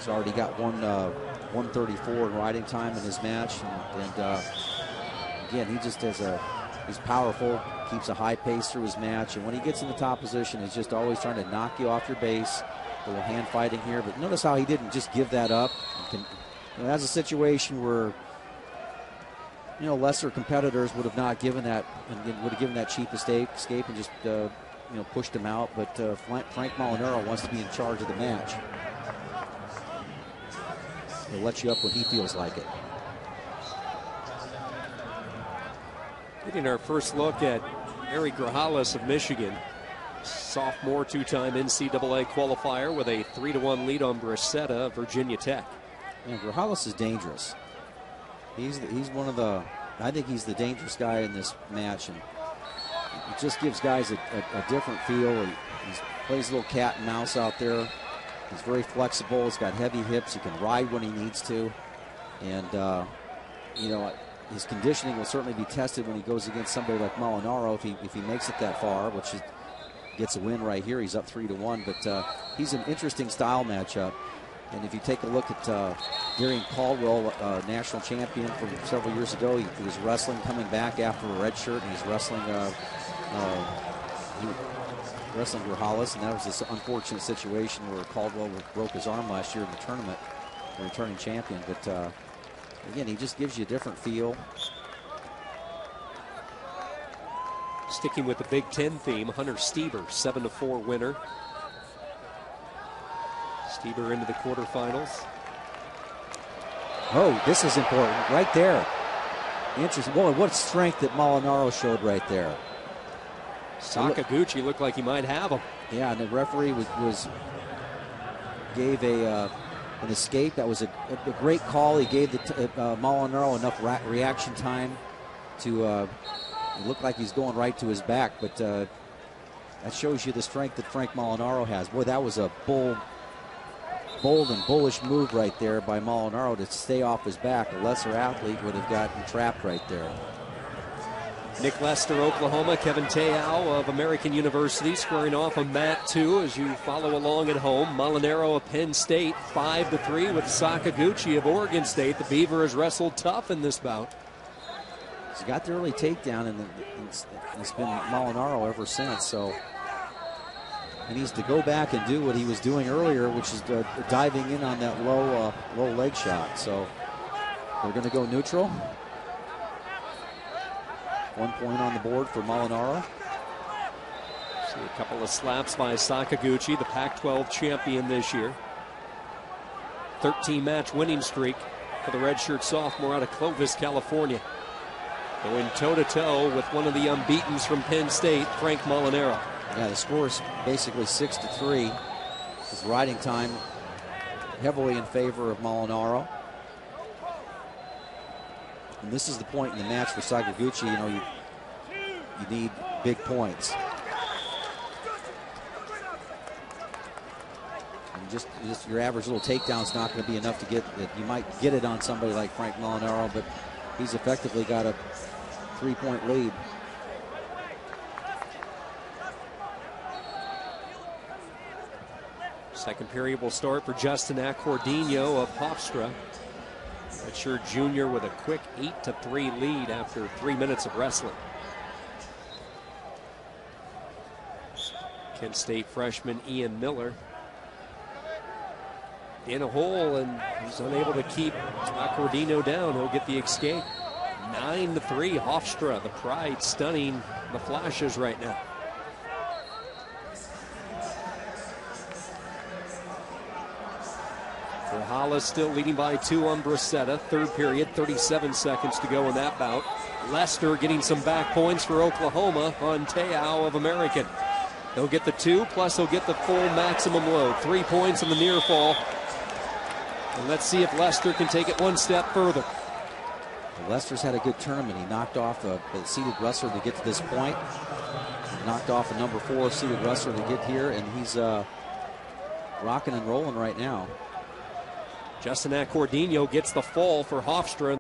He's already got 134 in riding time in his match. And again, he just has he's powerful, keeps a high pace through his match. And when he gets in the top position, he's just always trying to knock you off your base. A little hand fighting here. But notice how he didn't just give that up. That's a situation where, lesser competitors would have not given that, and would have given that cheap escape and just, pushed him out. But Frank Molinaro wants to be in charge of the match. He'll let you up when he feels like it. Getting our first look at Eric Grajales of Michigan. Sophomore, two-time NCAA qualifier with a 3-1 lead on Bracetta, Virginia Tech. Yeah, Grajales is dangerous. He's one of the, I think he's the dangerous guy in this match, and it just gives guys a different feel. He plays a little cat and mouse out there. He's very flexible. He's got heavy hips. He can ride when he needs to, and his conditioning will certainly be tested when he goes against somebody like Molinaro if he makes it that far, which gets a win right here. He's up 3-1, but he's an interesting style matchup. And if you take a look at Darian Caldwell, national champion from several years ago, he was wrestling coming back after a red shirt, and he's wrestling Grajales, and that was this unfortunate situation where Caldwell broke his arm last year in the tournament, the returning champion. But again, he just gives you a different feel. Sticking with the Big Ten theme, Hunter Stieber, 7-4 winner. Stieber into the quarterfinals. Oh, this is important right there. Interesting. Boy, what strength that Molinaro showed right there. Sakaguchi looked like he might have him. Yeah, and the referee gave an escape. That was a great call. He gave Molinaro enough reaction time to look like he's going right to his back, but that shows you the strength that Frank Molinaro has. Boy, that was a bold and bullish move right there by Molinaro to stay off his back. A lesser athlete would have gotten trapped right there. Nick Lester, Oklahoma. Kevin Te'au of American University squaring off on mat 2 as you follow along at home. Molinaro of Penn State 5-3 with Sakaguchi of Oregon State. The Beaver has wrestled tough in this bout. He's got the early takedown, and it's been Molinaro ever since. So he needs to go back and do what he was doing earlier, which is diving in on that low leg shot. So they're going to go neutral. 1 point on the board for Molinaro. See a couple of slaps by Sakaguchi, the Pac-12 champion this year. 13-match winning streak for the redshirt sophomore out of Clovis, California. Going toe-to-toe with one of the unbeatens from Penn State, Frank Molinaro. Yeah, the score is basically 6-3. His riding time heavily in favor of Molinaro. And this is the point in the match for Sakaguchi. You need big points. And just your average little takedown is not going to be enough to get it. You might get it on somebody like Frank Molinaro, but he's effectively got a 3-point lead. Second period will start for Justin Accordino of Hofstra. Redshirt junior with a quick 8-3 lead after 3 minutes of wrestling. Kent State freshman Ian Miller in a hole, and he's unable to keep Accordino down. He'll get the escape. 9-3 Hofstra, the Pride stunning the Flashes right now. Grajales still leading by 2 on Bracetta. Third period, 37 seconds to go in that bout. Lester getting some back points for Oklahoma on Te'au of American. He'll get the 2, plus he'll get the full maximum load. 3 points in the near fall. And let's see if Lester can take it one step further. Lester's had a good tournament. He knocked off a seeded wrestler to get to this point. Knocked off a number 4 seeded wrestler to get here, and he's rocking and rolling right now. Justin Accordino gets the fall for Hofstra.